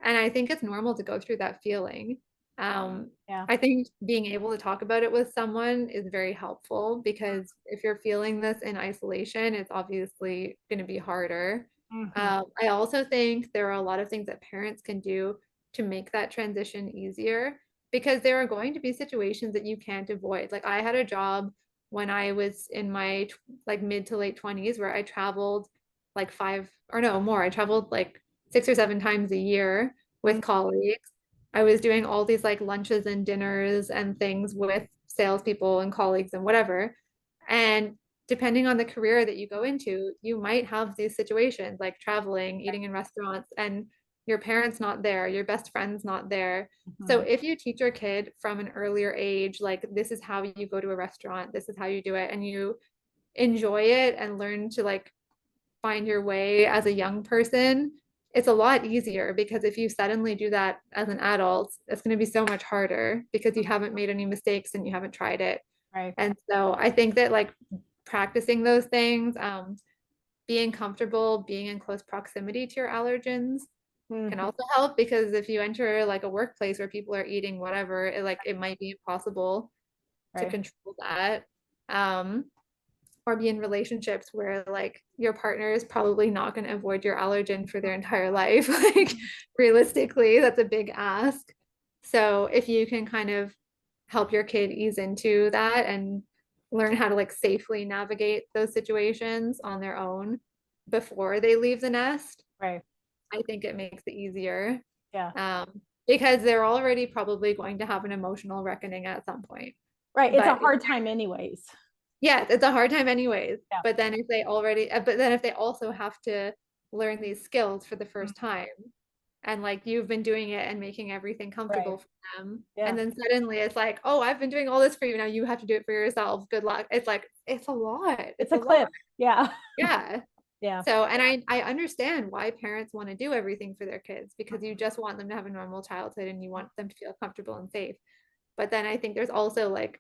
And I think it's normal to go through that feeling. Um, Yeah. I think being able to talk about it with someone is very helpful because if you're feeling this in isolation, it's obviously going to be harder. Mhm. I also think there are a lot of things that parents can do to make that transition easier because there are going to be situations that you can't avoid. Like I had a job when I was in my like mid to late 20s where I traveled like five or no more. I traveled like 6 or 7 times a year with Mm. colleagues. I was doing all these like lunches and dinners and things with salespeople and colleagues and whatever. And depending on the career that you go into, you might have these situations like traveling, eating in restaurants, and your parents not there, your best friend's not there. So Mhm. if you teach your kid from an earlier age, like this is how you go to a restaurant, this is how you do it, and you enjoy it and learn to like find your way as a young person, it's a lot easier because if you suddenly do that as an adult, it's going to be so much harder because you haven't made any mistakes and you haven't tried it. Right. And so I think that like practicing those things, being comfortable, being in close proximity to your allergens can Mhm. also help because if you enter like a workplace where people are eating whatever, it might be impossible to Right. control that. Um, or be in relationships where like your partner is probably not going to avoid your allergen for their entire life. Like Mhm. realistically, that's a big ask. So if you can kind of help your kid ease into that and learn how to like safely navigate those situations on their own before they leave the nest, Right. I think it makes it easier. Yeah. Because they're already probably going to have an emotional reckoning at some point. Right. It's a But hard time anyways. yeah, it's a hard time anyways. Yeah. But then if they also have to learn these skills for the Mm. first time, and like you've been doing it and making everything Right. comfortable for them, Yeah. and then suddenly it's like, oh, I've been doing all this for you. Now you have to do it for yourself. Good luck. It's like, it's a lot. It's It's a a lot. cliff. Yeah. Yeah. Yeah. So, and I understand why parents want to do everything for their kids because you just want them to have a normal childhood and you want them to feel comfortable and safe. But then I think there's also like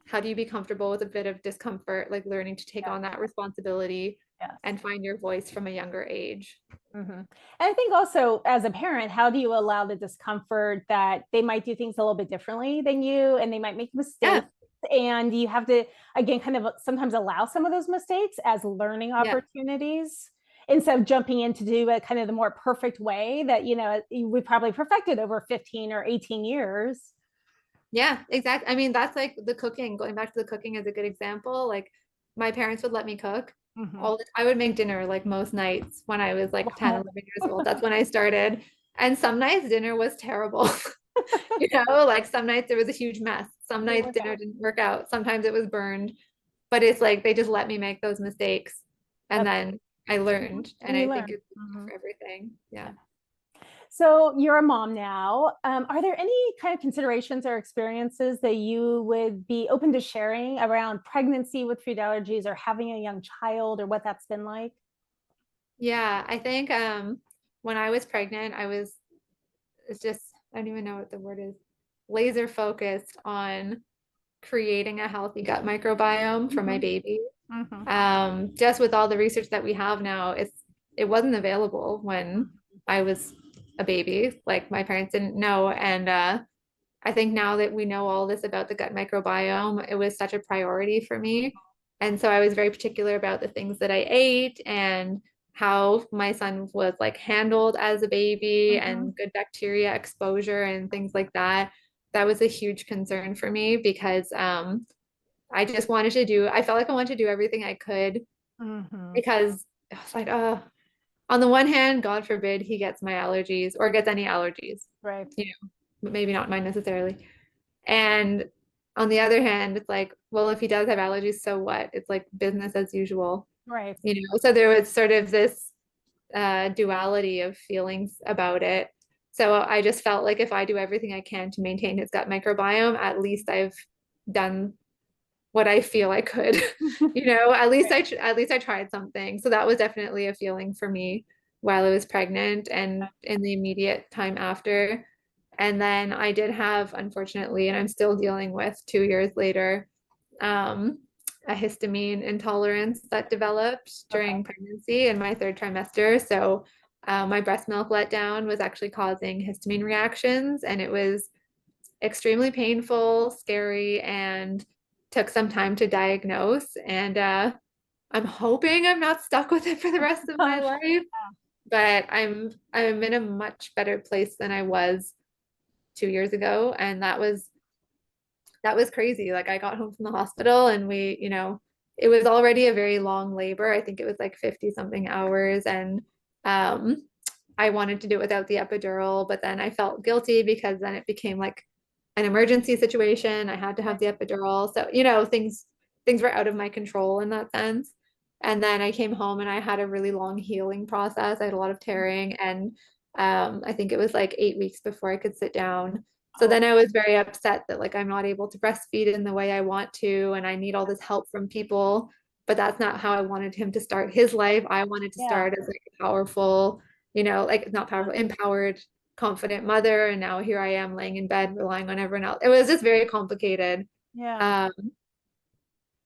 how do you be comfortable with a bit of discomfort, like learning to take Yeah. on that responsibility Yes. and find your voice from a younger age? Mhm. And I think also as a parent, how do you allow the discomfort that they might do things a little bit differently than you and they might make Yeah, mistakes? And you have to, again, kind of sometimes allow some of those mistakes as learning yeah, opportunities instead of jumping in to do it kind of the more perfect way that, we probably perfected over 15 or 18 years. yeah, exactly. I mean, that's like the cooking, going back to the cooking is a good example. Like my parents would let me cook Mhm. I would make dinner like most nights when I was like 10, 11 years old. That's when I started. And some nights dinner was terrible. Like some nights there was a huge mess. Some Didn't nights work dinner out. didn't work out. Sometimes it was burned. But it's like they just let me make those mistakes and That's then I learned. And and you I think learn. it's for everything. Yeah. So you're a mom now. Are there any kind of considerations or experiences that you would be open to sharing around pregnancy with food allergies or having a young child or what that's been like? Yeah. I think when I was pregnant, it's just, I don't even know what the word is, laser focused on creating a healthy gut microbiome for my Mhm. baby. Mhm. Just with all the research that we have now, it wasn't available when I was a baby. Like my parents didn't know. And I think now that we know all this about the gut microbiome, it was such a priority for me. And so I was very particular about the things that I ate and how my son was like handled as a baby Mhm. and good bacteria exposure and things like that. That was a huge concern for me because I just wanted to I felt like I wanted to do everything I could Mhm. because I was like, on the one hand, God forbid he gets my allergies or gets any allergies, Right. you but maybe not mine necessarily. And on the other hand, it's like, well, if he does have allergies, so what? It's like business as usual, Right. So there was sort of this duality of feelings about it. So I just felt like if I do everything I can to maintain his gut microbiome, at least I've done what I feel I could. At least I tried something. So that was definitely a feeling for me while I was pregnant and in the immediate time after. And then I did have, unfortunately, and I'm still dealing with 2 years later, um, a histamine intolerance that developed Okay. during pregnancy in my third trimester. So my breast milk letdown was actually causing histamine reactions, and it was extremely painful, scary, and took some time to diagnose. And I'm hoping I'm not stuck with it for the rest of my Gosh. life, but I'm in a much better place than I was 2 years ago, and that was crazy. Like I got home from the hospital and it was already a very long labor. I think it was like 50 something hours, and um I wanted to do it without the epidural, but then I felt guilty because then it became like an emergency situation. I had to have the epidural. So, things were out of my control in that sense. And then I came home and I had a really long healing process. I had a lot of tearing, and I think it was like 8 weeks before I could sit down. So Oh, then I was very upset that like I'm not able to breastfeed in the way I want to, and I need all this help from people. But that's not how I wanted him to start his life. I wanted to yeah. start as like a powerful, like not powerful, empowered, confident mother. And now here I am laying in bed, relying on everyone else. It was just very complicated. Yeah. Um,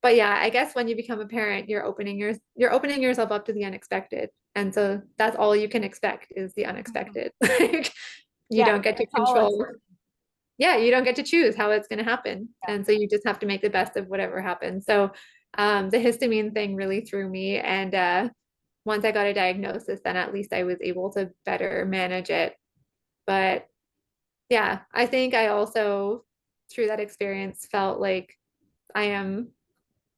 but yeah, I guess when you become a parent, you're opening yourself up to the unexpected. And so that's all you can expect is the Mhm. unexpected. Like you Yeah. don't get to It's all control. uncertain. Yeah, you don't get to choose how it's going to happen. Yeah. And so you just have to make the best of whatever happens. So the histamine thing really threw me. And once I got a diagnosis, then at least I was able to better manage it. But yeah, I think I also, through that experience, felt like I am,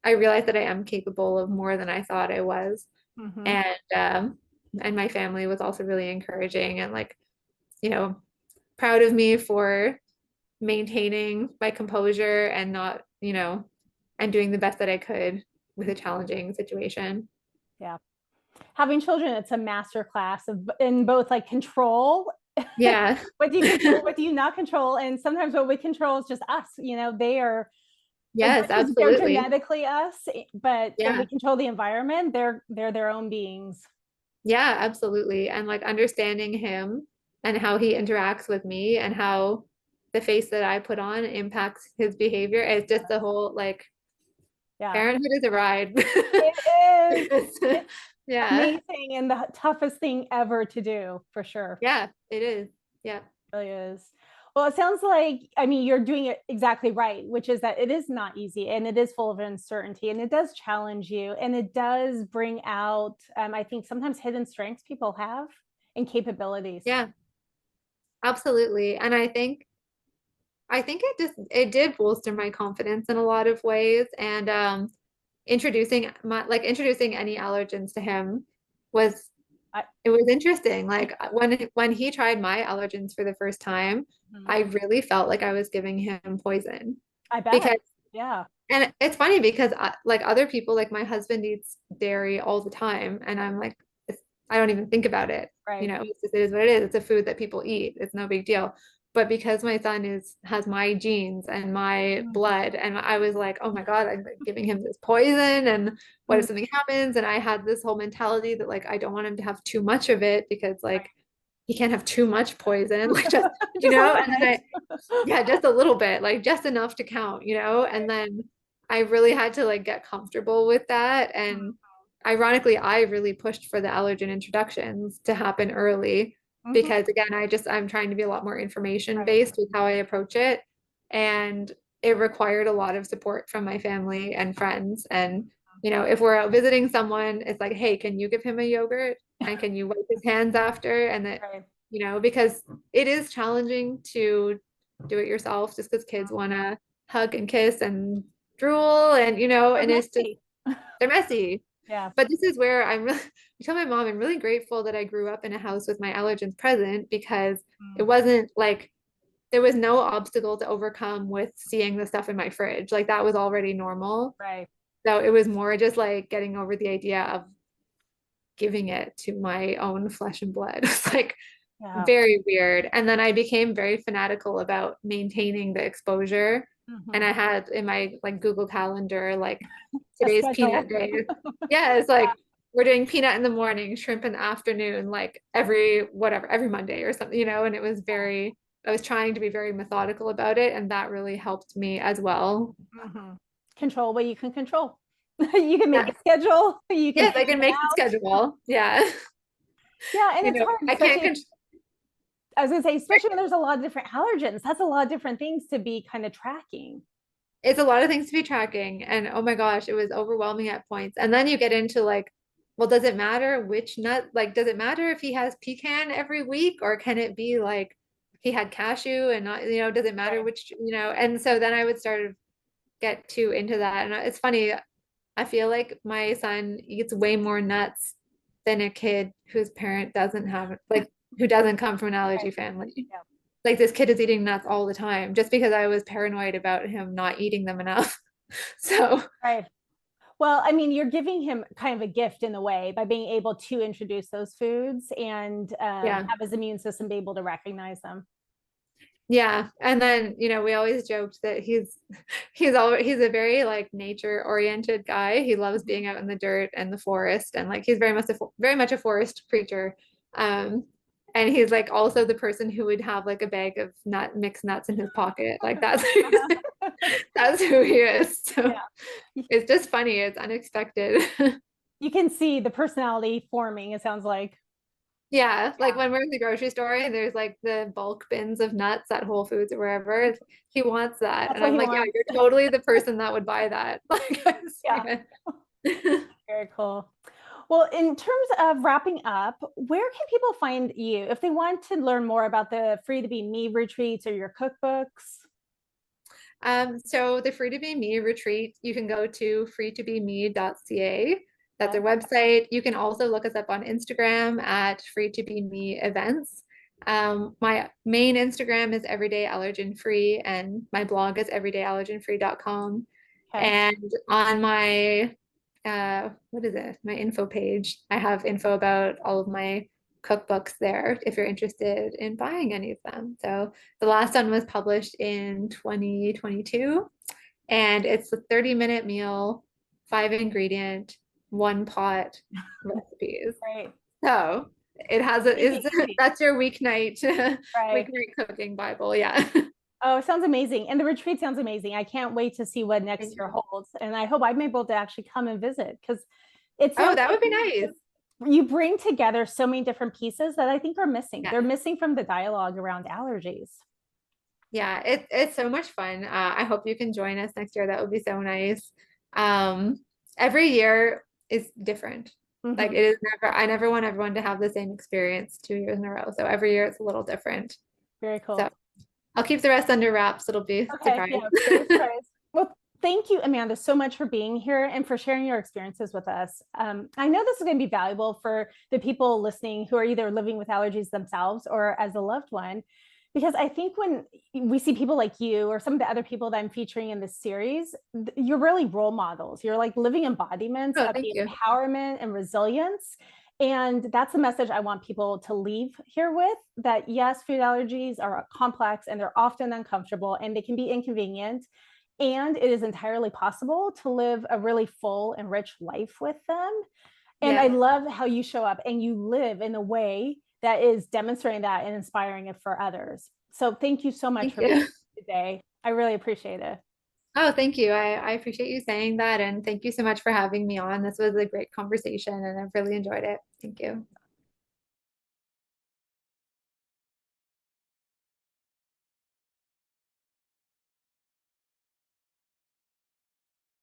I realized that I am capable of more than I thought I was. Hmm. And my family was also really encouraging and like, you know, proud of me for maintaining my composure and not, and doing the best that I could with a challenging situation. Yeah. Having children, it's a master class in both like control. Yeah. What do you control? What do you not control? And sometimes what we control is just us. They are as Yes, much as they're absolutely. genetically us, and we Yeah. control the environment. They're their own beings. Yeah, absolutely. And like understanding him and how he interacts with me and how the face that I put on impacts his behavior. It's just the whole like Yeah, parenthood is a ride. it is. It's Yeah. amazing and the toughest thing ever to do for sure. Yeah, it is. Yeah. It really is. Well, it sounds like, I mean, you're doing it exactly right, which is that it is not easy and it is full of uncertainty and it does challenge you and it does bring out, I think, sometimes hidden strengths people have and capabilities. Yeah, absolutely. And I think it did bolster my confidence in a lot of ways. And introducing any allergens to him was I, it was interesting. Like when he tried my allergens for the first time, mhm. I really felt like I was giving him poison. I bet. Because Yeah, and it's funny because like other people, like my husband eats dairy all the time, and I'm like, I don't even think about it. right. It is what it is. It's a food that people eat. It's no big deal. But because my son has my genes and my Mhm. blood, and I was like, oh my God, I'm like giving him this poison, and what if Mhm. something happens? And I had this whole mentality that like I don't want him to have too much of it because like he can't have too much poison, like just Just a little and then bit. yeah, just a little bit, like just enough to count. And then I really had to like get comfortable with that. And ironically, I really pushed for the allergen introductions to happen early Mhm. because again, I'm trying to be a lot more information Right. based with how I approach it. And it required a lot of support from my family and friends. And, if we're out visiting someone, it's like, hey, can you give him a yogurt? And can you wipe his hands after? And that, Right. because it is challenging to do it yourself just because kids want to hug and kiss and drool and They're and it's just messy. they're messy. Yeah. But this is where I tell my mom I'm really grateful that I grew up in a house with my allergens present because it Mm. wasn't like there was no obstacle to overcome with seeing the stuff in my fridge. Like that was already normal. Right. So it was more just like getting over the idea of giving it to my own flesh and blood. It's like Yeah. very weird. And then I became very fanatical about maintaining the exposure. And Mhm. I had in my like Google Calendar, like A today's peanut schedule. day. Yeah, it's like we're doing peanut in the morning, shrimp in the afternoon, like every Monday or something. And it was I was trying to be very methodical about it. And that really helped me as well. Mhm. Control what you can control. You can make Yeah. a schedule. You can Yes, I plan can it make the out. schedule. Yeah. Yeah, and it's hard, I can't especially control. I was gonna say, especially when there's a lot of different allergens. That's a lot of different things to be kind of tracking. It's a lot of things to be tracking. And oh my gosh, it was overwhelming at points. And then you get into like, well, does it matter which nut? Like, does it matter if he has pecan every week, or can it be like he had cashew and not, does it matter Right. which, and so then I would sort of get too into that. And it's funny, I feel like my son eats way more nuts than a kid whose parent doesn't have, like, who doesn't come from an allergy Right. family. Yeah. Like this kid is eating nuts all the time just because I was paranoid about him not eating them enough. So, Right. Well, I mean, you're giving him kind of a gift in a way by being able to introduce those foods and yeah. have his immune system be able to recognize them. Yeah. And then, we always joked that he's a very like nature oriented guy. He loves Mhm. being out in the dirt and the forest, and like he's very much a forest creature. Um and he's like also the person who would have like a bag of mixed nuts in his pocket. Like that's who he is. So Yeah. it's just funny. It's unexpected. You can see the personality forming, it sounds like. Yeah, like Yeah. when we're in the grocery store and there's like the bulk bins of nuts at Whole Foods or wherever, he wants that. That's And what I'm he like, yeah, wants. you're totally the person that would buy that. Like, Yeah. yeah. Very cool. Well, in terms of wrapping up, where can people find you if they want to learn more about the Free to Be Me retreats or your cookbooks? So the Free to Be Me retreat, you can go to freetobeme.ca. That's Okay. our website. You can also look us up on Instagram at Free to Be Me Events. My main Instagram is Everyday Allergen Free, and my blog is everydayallergenfree.com. Okay. And on my what is it? My info page, I have info about all of my cookbooks there if you're interested in buying any of them. So the last one was published in 2022, and it's a 30-minute meal, 5 ingredient, one pot recipes. Great. So it has Make it easy. that's your weeknight Right. weeknight cooking Bible. Yeah. Oh, it sounds amazing. And the retreat sounds amazing. I can't wait to see what next Thank year you. holds. And I hope I'm able to actually come and visit because it Oh, sounds that like would be nice. you bring together so many different pieces that I think are missing. Yeah. They're missing from the dialogue around allergies. Yeah, it's so much fun. I hope you can join us next year. That would be so nice. Um, every year is different. Like Mhm. it is I never want everyone to have the same experience 2 years in a row. So every year it's a little different. Very So cool. I'll keep the rest under wraps. It'll be a Okay. surprise. Yeah. Very surprised. Well, thank you, Amanda, so much for being here and for sharing your experiences with us. I know this is going to be valuable for the people listening who are either living with allergies themselves or as a loved one, because I think when we see people like you or some of the other people that I'm featuring in this series, you're really role models. You're like living embodiments Oh, of thank the you. empowerment and resilience. And that's the message I want people to leave here with, that yes, food allergies are complex and they're often uncomfortable and they can be inconvenient. And it is entirely possible to live a really full and rich life with them. And I Yeah, love how you show up and you live in a way that is demonstrating that and inspiring it for others. So thank you so much thank for being you. here today. I really appreciate it. Oh, thank you. I appreciate you saying that. And thank you so much for having me on. This was a great conversation and I've really enjoyed it. Thank you.